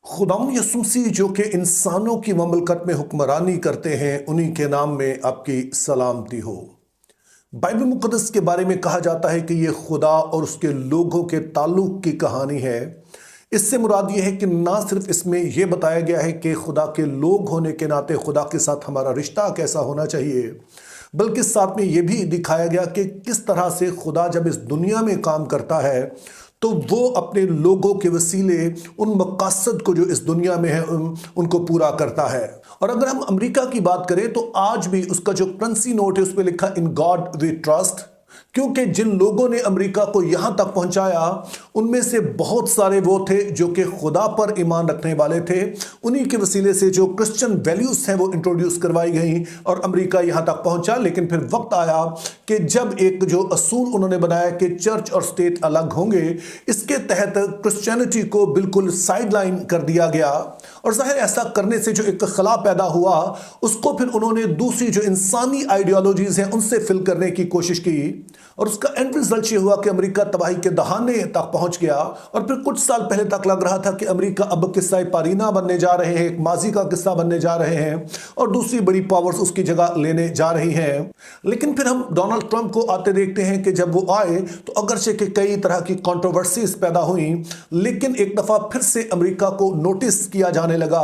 खुदावंद यीशु मसीह जो कि इंसानों की ममलकत में हुक्मरानी करते हैं, उन्हीं के नाम में आपकी सलामती हो। बाइबल मुक़द्दस के बारे में कहा जाता है कि ये खुदा और उसके लोगों के ताल्लुक की कहानी है। इससे मुराद ये है कि ना सिर्फ इसमें यह बताया गया है कि खुदा के लोग होने के नाते खुदा के साथ हमारा रिश्ता कैसा होना चाहिए, बल्कि साथ में ये भी दिखाया गया कि किस तरह से खुदा जब इस दुनिया में काम करता है तो वो अपने लोगों के वसीले उन मकसद को जो इस दुनिया में है उनको पूरा करता है। और अगर हम अमेरिका की बात करें तो आज भी उसका जो करेंसी नोट है उस पर लिखा इन गॉड वी ट्रस्ट, क्योंकि जिन लोगों ने अमेरिका को यहां तक पहुंचाया उनमें से बहुत सारे वो थे जो कि खुदा पर ईमान रखने वाले थे। उन्हीं के वसीले से जो क्रिश्चियन वैल्यूज हैं वो इंट्रोड्यूस करवाई गई और अमेरिका यहां तक पहुंचा। लेकिन फिर वक्त आया कि जब एक जो असूल उन्होंने बनाया कि चर्च और स्टेट अलग होंगे, इसके तहत क्रिश्चियनिटी को बिल्कुल साइडलाइन कर दिया गया। और जाहिर ऐसा करने से जो एक खला पैदा हुआ उसको फिर उन्होंने दूसरी जो इंसानी आइडियोलॉजीज हैं उनसे फिल करने की कोशिश की और उसका एंड रिजल्ट ये हुआ कि अमेरिका तबाही के दहाने तक पहुंच गया। और फिर कुछ साल पहले तक लग रहा था कि अमेरिका अब किस्सा पारीना बनने जा रहे हैं, एक माजी का किस्सा बनने जा रहे हैं और दूसरी बड़ी पावर्स उसकी जगह लेने जा रही हैं। लेकिन फिर हम डोनाल्ड ट्रंप को आते देखते हैं कि जब वो आए तो अगरचे कि कई तरह की कंट्रोवर्सीज पैदा हुई, लेकिन एक दफा फिर से अमेरिका को नोटिस किया जाने लगा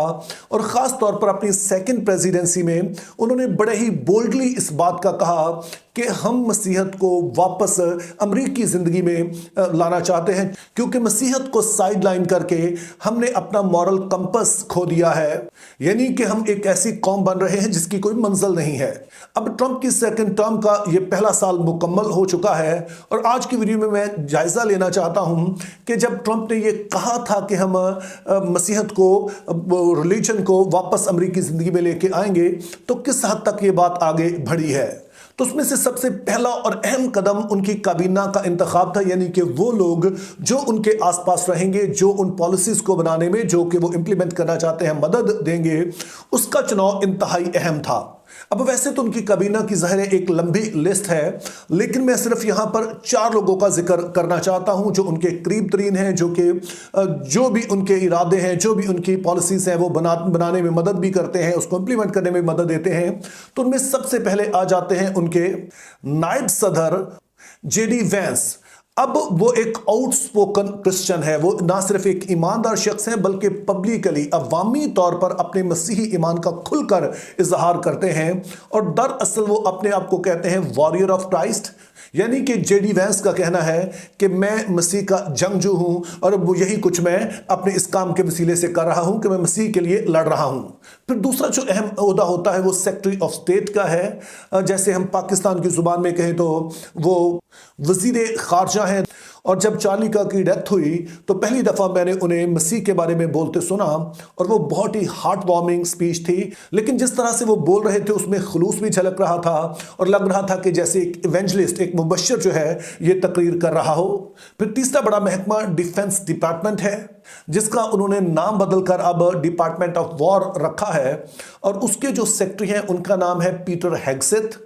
और खास तौर पर अपनी सेकंड प्रेसिडेंसी में उन्होंने बड़े ही बोल्डली इस बात का कहा कि हम मसीहत को वापस अमरीकी जिंदगी में लाना चाहते हैं, क्योंकि मसीहत को साइडलाइन करके हमने अपना मॉरल कंपस खो दिया है। यानी कि हम एक ऐसी कौम बन रहे हैं जिसकी कोई मंजिल नहीं है। अब ट्रंप की सेकंड टर्म का ये पहला साल मुकम्मल हो चुका है और आज की वीडियो में मैं जायजा लेना चाहता हूं कि जब ट्रंप ने ये कहा था कि हम मसीहत को, रिलीजन को वापस अमरीकी जिंदगी में लेके आएंगे, तो किस हद तक ये बात आगे बढ़ी है। तो उसमें से सबसे पहला और अहम कदम उनकी काबीना का इंतखाब था, यानी कि वो लोग जो उनके आसपास रहेंगे, जो उन पॉलिसीज को बनाने में जो कि वो इंप्लीमेंट करना चाहते हैं मदद देंगे, उसका चुनाव इंतहाई अहम था। अब वैसे तो उनकी काबीना की ज़ाहिर एक लंबी लिस्ट है, लेकिन मैं सिर्फ यहां पर 4 लोगों का जिक्र करना चाहता हूं जो उनके करीब तरीन हैं, जो भी उनके इरादे हैं, जो भी उनकी पॉलिसीज हैं वो बनाने में मदद भी करते हैं, उसको इंप्लीमेंट करने में मदद देते हैं। तो उनमें सबसे पहले आ जाते हैं उनके नायब सदर जेडी वैंस। अब वो एक आउटस्पोकन क्रिश्चियन है, वो ना सिर्फ एक ईमानदार शख्स है बल्कि पब्लिकली अवामी तौर पर अपने मसीही ईमान का खुलकर इजहार करते हैं और दरअसल वो अपने आप को कहते हैं वॉरियर ऑफ क्राइस्ट। यानी कि जेडी वैंस का कहना है कि मैं मसीह का जंगजू हूं और वो यही कुछ मैं अपने इस काम के वसीले से कर रहा हूं कि मैं मसीह के लिए लड़ रहा हूं। फिर दूसरा जो अहम ओहदा होता है वो सेक्रेटरी ऑफ स्टेट का है। जैसे हम पाकिस्तान की जुबान में कहें तो वो वजीर खारजा हैं। और जब चार्ली का की डेथ हुई तो पहली दफ़ा मैंने उन्हें मसीह के बारे में बोलते सुना और वो बहुत ही हार्ट वार्मिंग स्पीच थी, लेकिन जिस तरह से वो बोल रहे थे उसमें खुलूस भी झलक रहा था और लग रहा था कि जैसे एक इवेंजलिस्ट, एक मुबश्शिर जो है ये तकरीर कर रहा हो। फिर तीसरा बड़ा महकमा डिफेंस डिपार्टमेंट है, जिसका उन्होंने नाम बदलकर अब डिपार्टमेंट ऑफ वॉर रखा है और उसके जो सेक्रेटरी हैं उनका नाम है पीटर हेग्सेथ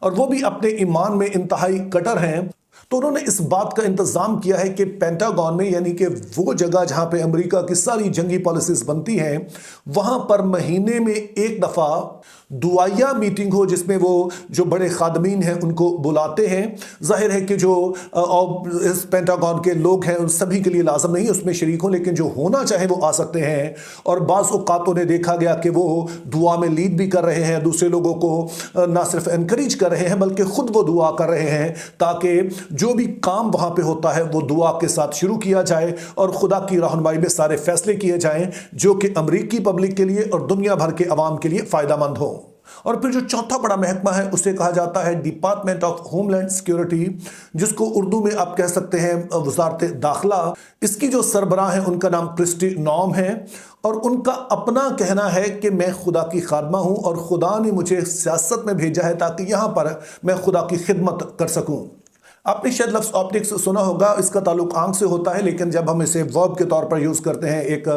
और वो भी अपने ईमान में इंतहाई कट्टर हैं। तो उन्होंने इस बात का इंतजाम किया है कि पेंटागन में, यानी कि वो जगह जहां पे अमेरिका की सारी जंगी पॉलिसीज बनती हैं, वहां पर महीने में एक दफा दुआया मीटिंग हो जिसमें वो जो बड़े खादमीन हैं उनको बुलाते हैं। जाहिर है कि जो इस पेंटागन के लोग हैं उन सभी के लिए लाजम नहीं उसमें शरीक हो, लेकिन जो होना चाहे वो आ सकते हैं। और बाज़ औक़ात ने देखा गया कि वो दुआ में लीड भी कर रहे हैं, दूसरे लोगों को ना सिर्फ एनकरेज कर रहे हैं बल्कि खुद वो दुआ कर रहे हैं ताकि जो भी काम वहां पे होता है वो दुआ के साथ शुरू किया जाए और खुदा की रहनुमाई में सारे फैसले किए जाएं जो कि अमरीकी पब्लिक के लिए और दुनिया भर के अवाम के लिए फ़ायदेमंद हो। और फिर जो चौथा बड़ा महकमा है उसे कहा जाता है डिपार्टमेंट ऑफ होमलैंड सिक्योरिटी, जिसको उर्दू में आप कह सकते हैं वजारत दाखिला। इसकी जो सरबराह है उनका नाम क्रिस्टी नॉम है और उनका अपना कहना है कि मैं खुदा की खादमा हूं और खुदा ने मुझे सियासत में भेजा है ताकि यहां पर मैं खुदा की खिदमत कर सकूं। आपने शायद लफ्ज़ ऑप्टिक्स सुना होगा, इसका ताल्लुक आंख से होता है, लेकिन जब हम इसे वर्ब के तौर पर यूज़ करते हैं, एक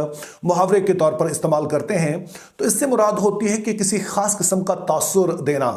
मुहावरे के तौर पर इस्तेमाल करते हैं, तो इससे मुराद होती है कि किसी ख़ास किस्म का तासुर देना।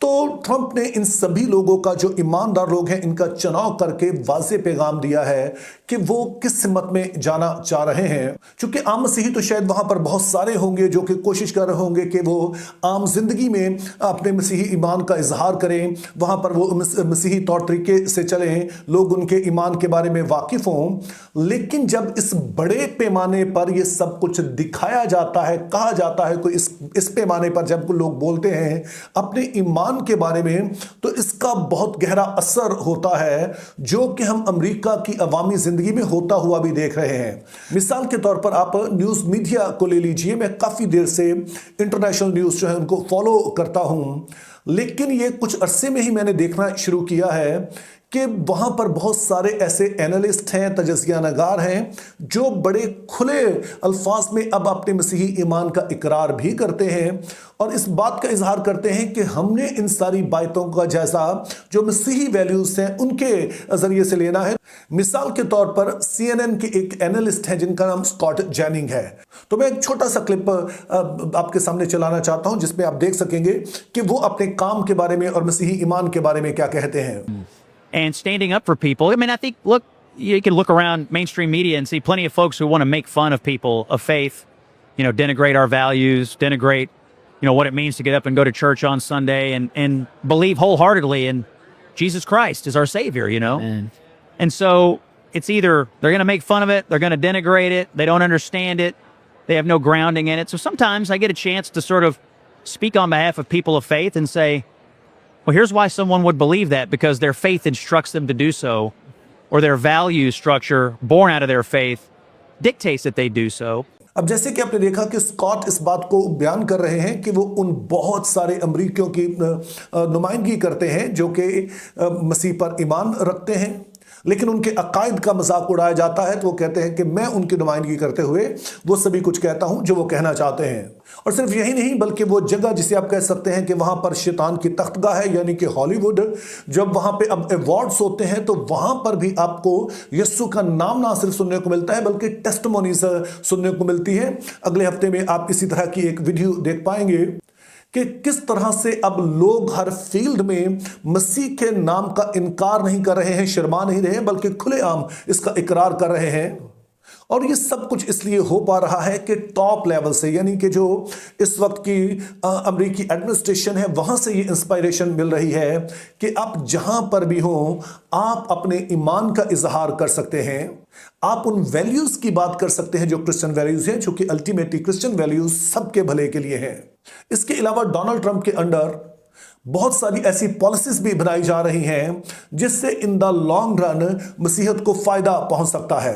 تو ٹرمپ نے ان سبھی لوگوں کا جو ایماندار لوگ ہیں ان کا چناؤ کر کے واضح پیغام دیا ہے کہ وہ کس سمت میں جانا چاہ رہے ہیں. چونکہ عام مسیحی تو شاید وہاں پر بہت سارے ہوں گے جو کہ کوشش کر رہے ہوں گے کہ وہ عام زندگی میں اپنے مسیحی ایمان کا اظہار کریں, وہاں پر وہ مسیحی طور طریقے سے چلیں, لوگ ان کے ایمان کے بارے میں واقف ہوں. لیکن جب اس بڑے پیمانے پر یہ سب کچھ دکھایا جاتا ہے, کہا جاتا ہے, کوئی اس پیمانے پر جب لوگ بولتے ہیں اپنے ایمان کے بارے میں, تو اس کا بہت گہرا اثر ہوتا ہے جو کہ ہم امریکہ کی عوامی زندگی میں ہوتا ہوا بھی دیکھ رہے ہیں. مثال کے طور پر آپ نیوز میڈیا کو لے لیجئے. میں کافی دیر سے انٹرنیشنل نیوز جو ہے ان کو فالو کرتا ہوں, لیکن یہ کچھ عرصے میں ہی میں نے دیکھنا شروع کیا ہے کہ وہاں پر بہت سارے ایسے اینالسٹ ہیں, تجزیہ نگار ہیں جو بڑے کھلے الفاظ میں اب اپنے مسیحی ایمان کا اقرار بھی کرتے ہیں اور اس بات کا اظہار کرتے ہیں کہ ہم نے ان ساری باتوں کا جائزہ جو مسیحی ویلیوز ہیں ان کے ذریعے سے لینا ہے. مثال کے طور پر CNN کے ایک اینالسٹ ہیں جن کا نام اسکاٹ جیننگ ہے. تو میں ایک چھوٹا سا کلپ آپ کے سامنے چلانا چاہتا ہوں جس میں آپ دیکھ سکیں گے کہ وہ اپنے کام کے بارے میں اور مسیحی ایمان کے بارے میں کیا کہتے ہیں. And standing up for people. I mean, I think, look, you can look around mainstream media and see plenty of folks who want to make fun of people of faith, denigrate our values, denigrate, what it means to get up and go to church on Sunday and believe wholeheartedly in Jesus Christ as our Savior, Man. And so it's either they're going to make fun of it, they're going to denigrate it, they don't understand it, they have no grounding in it. So sometimes I get a chance to sort of speak on behalf of people of faith and say, well, here's why someone would believe that, because their faith instructs them to do so, or their value structure born out of their faith dictates that they do so. اب جیسے کہ آپ نے دیکھا کہ Scott اس بات کو بیان کر رہے ہیں کہ وہ ان بہت سارے امریکیوں کی نمائندگی کرتے ہیں جو کہ مسیح پر ایمان رکھتے ہیں, لیکن ان کے عقائد کا مذاق اڑایا جاتا ہے. تو وہ کہتے ہیں کہ میں ان کی نمائندگی کرتے ہوئے وہ سبھی کچھ کہتا ہوں جو وہ کہنا چاہتے ہیں. اور صرف یہی نہیں بلکہ وہ جگہ جسے آپ کہہ سکتے ہیں کہ وہاں پر شیطان کی تختگاہ ہے, یعنی کہ ہالی ووڈ, جب وہاں پہ اب ایوارڈز ہوتے ہیں تو وہاں پر بھی آپ کو یسوع کا نام نہ صرف سننے کو ملتا ہے بلکہ ٹیسٹمونیز سننے کو ملتی ہے. اگلے ہفتے میں آپ اسی طرح کی ایک ویڈیو دیکھ پائیں گے کہ کس طرح سے اب لوگ ہر فیلڈ میں مسیح کے نام کا انکار نہیں کر رہے ہیں, شرما نہیں رہے ہیں, بلکہ کھلے عام اس کا اقرار کر رہے ہیں. اور یہ سب کچھ اس لیے ہو پا رہا ہے کہ ٹاپ لیول سے, یعنی کہ جو اس وقت کی امریکی ایڈمنسٹریشن ہے وہاں سے یہ انسپائریشن مل رہی ہے کہ آپ جہاں پر بھی ہوں آپ اپنے ایمان کا اظہار کر سکتے ہیں, آپ ان ویلیوز کی بات کر سکتے ہیں جو کرسچن ویلیوز ہیں, چونکہ الٹیمیٹلی کرسچن ویلیوز سب کے بھلے کے لیے ہیں. اس کے علاوہ ڈونلڈ ٹرمپ کے انڈر بہت ساری ایسی پالیسیز بھی بنائی جا رہی ہیں جس سے ان دا لانگ رن مسیحت کو فائدہ پہنچ سکتا ہے.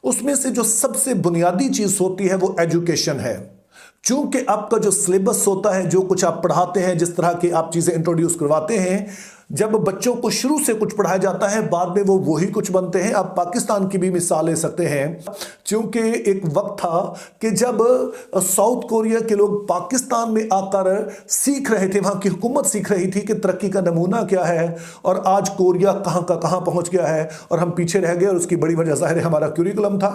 اس میں سے جو سب سے بنیادی چیز ہوتی ہے وہ ایجوکیشن ہے. چونکہ آپ کا جو سلیبس ہوتا ہے, جو کچھ آپ پڑھاتے ہیں, جس طرح کی آپ چیزیں انٹروڈیوس کرواتے ہیں, جب بچوں کو شروع سے کچھ پڑھایا جاتا ہے بعد میں وہ وہی کچھ بنتے ہیں. آپ پاکستان کی بھی مثال لے سکتے ہیں, چونکہ ایک وقت تھا کہ جب ساؤتھ کوریا کے لوگ پاکستان میں آ کر سیکھ رہے تھے, وہاں کی حکومت سیکھ رہی تھی کہ ترقی کا نمونہ کیا ہے, اور آج کوریا کہاں کا کہاں پہنچ گیا ہے اور ہم پیچھے رہ گئے, اور اس کی بڑی وجہ ظاہر ہے ہمارا کیوریکولم تھا.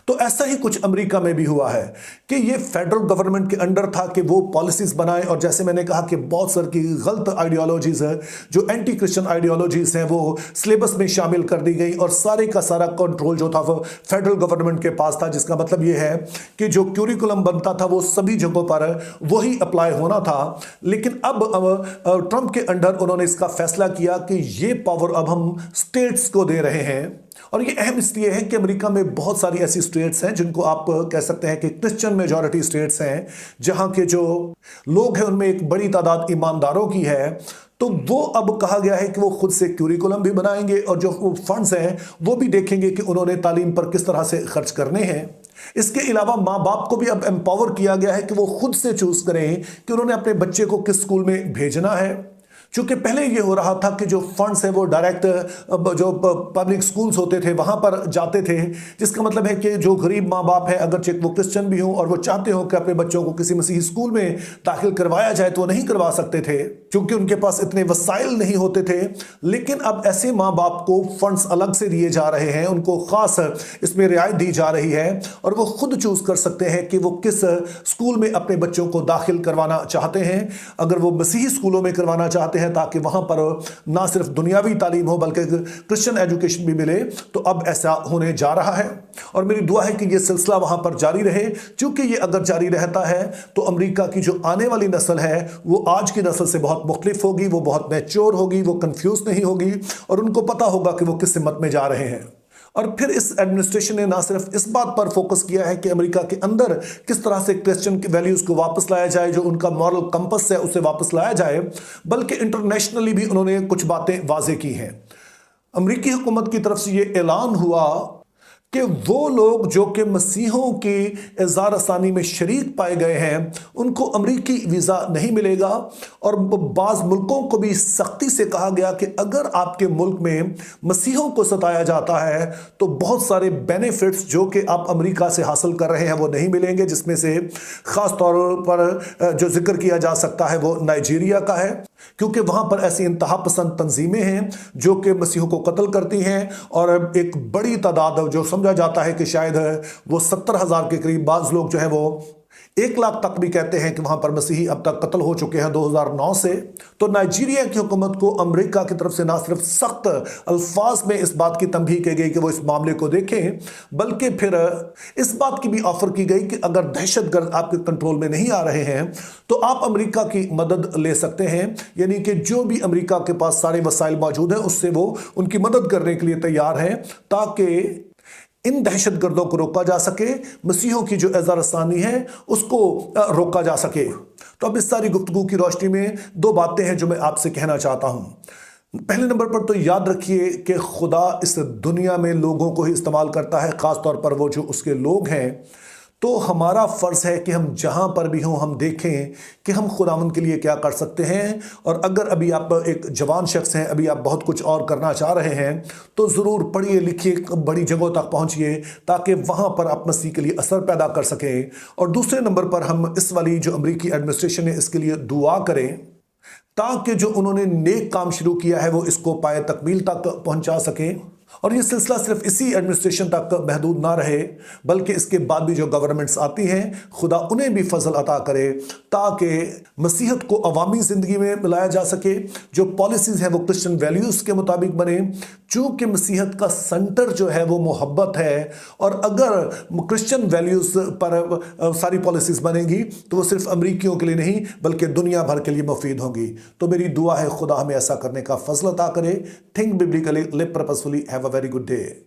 تو ایسا ہی کچھ امریکہ میں بھی ہوا ہے کہ یہ فیڈرل گورنمنٹ کے انڈر تھا کہ وہ پالیسیز بنائیں, اور جیسے میں نے کہا کہ بہت سر کی غلط آئیڈیالوجیز ہے جو اینٹی کرسچن آئیڈیالوجیز ہیں وہ سلیبس میں شامل کر دی گئی, اور سارے کا سارا کنٹرول جو تھا وہ فیڈرل گورنمنٹ کے پاس تھا, جس کا مطلب یہ ہے کہ جو کیوریکولم بنتا تھا وہ سبھی جگہوں پر وہی اپلائی ہونا تھا. لیکن اب ٹرمپ کے انڈر انہوں نے اس کا فیصلہ کیا کہ یہ پاور اب ہم سٹیٹس کو دے رہے ہیں. اور یہ اہم اس لیے ہے کہ امریکہ میں بہت ساری ایسی سٹیٹس ہیں جن کو آپ کہہ سکتے ہیں کہ کرسچن میجورٹی سٹیٹس ہیں, جہاں کے جو لوگ ہیں ان میں ایک بڑی تعداد ایمانداروں کی ہے. تو وہ اب کہا گیا ہے کہ وہ خود سے کیوریکولم بھی بنائیں گے, اور جو فنڈز ہیں وہ بھی دیکھیں گے کہ انہوں نے تعلیم پر کس طرح سے خرچ کرنے ہیں. اس کے علاوہ ماں باپ کو بھی اب امپاور کیا گیا ہے کہ وہ خود سے چوز کریں کہ انہوں نے اپنے بچے کو کس اسکول میں بھیجنا ہے. چونکہ پہلے یہ ہو رہا تھا کہ جو فنڈز ہیں وہ ڈائریکٹ جو پبلک سکولز ہوتے تھے وہاں پر جاتے تھے, جس کا مطلب ہے کہ جو غریب ماں باپ ہیں اگرچہ وہ کرسچن بھی ہوں اور وہ چاہتے ہوں کہ اپنے بچوں کو کسی مسیحی اسکول میں داخل کروایا جائے تو وہ نہیں کروا سکتے تھے کیونکہ ان کے پاس اتنے وسائل نہیں ہوتے تھے. لیکن اب ایسے ماں باپ کو فنڈز الگ سے دیے جا رہے ہیں, ان کو خاص اس میں رعایت دی جا رہی ہے, اور وہ خود چوز کر سکتے ہیں کہ وہ کس اسکول میں اپنے بچوں کو داخل کروانا چاہتے ہیں. اگر وہ مسیحی اسکولوں میں کروانا چاہتے ہیں हैं ताकि वहाँ पर ना सिर्फ दुनियावी तालीम हो बल्कि क्रिश्चियन एजुकेशन भी मिले, तो अब ऐसा होने जा रहा है। और मेरी दुआ है कि ये सिलसिला वहाँ पर जारी रहे, क्योंकि ये अगर जारी रहता है तो अमेरिका की जो आने वाली नस्ल है वो आज की नस्ल से बहुत मुख्तलिफ होगी, वो बहुत मैच्योर होगी, वो कंफ्यूज नहीं होगी और उनको पता होगा कि वो किस सिमत में जा रहे हैं। और फिर इस एडमिनिस्ट्रेशन ने ना सिर्फ इस बात पर फोकस किया है कि अमेरिका के अंदर किस तरह से क्रिश्चियन की वैल्यूज को वापस लाया जाए, जो उनका मॉरल कंपस है उसे वापस लाया जाए, बल्कि इंटरनेशनली भी उन्होंने कुछ बातें वाजे की हैं। अमेरिकी हुकूमत की तरफ से ये ऐलान हुआ कि वो लोग जो कि मसीहों की इज़हार रसानी में शरीक पाए गए हैं उनको अमरीकी वीज़ा नहीं मिलेगा। और बाज़ मुल्कों को भी सख्ती से कहा गया कि अगर आपके मुल्क में मसीहों को सताया जाता है तो बहुत सारे बेनिफिट्स जो कि आप अमेरिका से हासिल कर रहे हैं वो नहीं मिलेंगे, जिसमें से ख़ास तौर पर जो जिक्र किया जा सकता है वो नाइजीरिया का है, क्योंकि वहाँ पर ऐसी इंतहा पसंद तंजीमें हैं जो कि मसीहों को कत्ल करती हैं और एक बड़ी तादाद जो समझा जाता है कि शायद वो 70,000 के करीब, बाज़ लोग जो है वो 1 लाख तक भी कहते हैं कि वहाँ पर मसीही अब तक कत्ल हो चुके हैं 2009 से। तो नाइजीरिया की हुकूमत को अमेरिका की तरफ से ना सिर्फ सख्त अल्फाज में इस बात की तंबीह की गई कि वो इस मामले को देखें, बल्कि फिर इस बात की भी ऑफर की गई कि अगर दहशतगर्द आपके कंट्रोल में नहीं आ रहे हैं तो आप अमेरिका की मदद ले सकते हैं, यानी कि जो भी अमेरिका के पास सारे वसाइल मौजूद हैं उससे वो उनकी मदद करने के लिए तैयार हैं ताकि इन दहशतगर्दों को रोका जा सके, मसीहों की जो इज़्ज़त रसानी है उसको रोका जा सके। तो अब इस सारी गुफ्तगू की रोशनी में 2 बातें हैं जो मैं आपसे कहना चाहता हूँ। पहले नंबर पर तो याद रखिए कि खुदा इस दुनिया में लोगों को ही इस्तेमाल करता है, ख़ास तौर पर वो जो उसके लोग हैं। तो हमारा फ़र्ज़ है कि हम जहाँ पर भी हों हम देखें कि हम खुदावंद के लिए क्या कर सकते हैं। और अगर अभी आप एक जवान शख्स हैं, अभी आप बहुत कुछ और करना चाह रहे हैं, तो ज़रूर पढ़िए लिखिए, बड़ी जगहों तक पहुँचिए ताकि वहाँ पर आप मसीह के लिए असर पैदा कर सकें। और दूसरे नंबर पर हम इस वाली जो अमेरिकी एडमिनिस्ट्रेशन है इसके लिए दुआ करें ताकि जो उन्होंने नेक काम शुरू किया है वो इसको पाए तकमील तक पहुँचा सकें और ये सिलसिला सिर्फ इसी एडमिनिस्ट्रेशन तक महदूद ना रहे, बल्कि इसके बाद भी जो गवर्नमेंट्स आती हैं खुदा उन्हें भी फजल अता करे ताकि मसीहत को अवामी ज़िंदगी में मिलाया जा सके, जो पॉलिसीज़ हैं वो क्रिश्चियन वैल्यूज़ के मुताबिक बने। चूँकि मसीहत का सेंटर जो है वो मोहब्बत है और अगर क्रिश्चियन वैल्यूज़ पर सारी पॉलिसीज़ बनेंगी तो वो सिर्फ अमरीकियों के लिए नहीं बल्कि दुनिया भर के लिए मुफीद होंगी। तो मेरी दुआ है खुदा हमें ऐसा करने का फजल अता करे। Think biblically, live purposefully, have a very good day.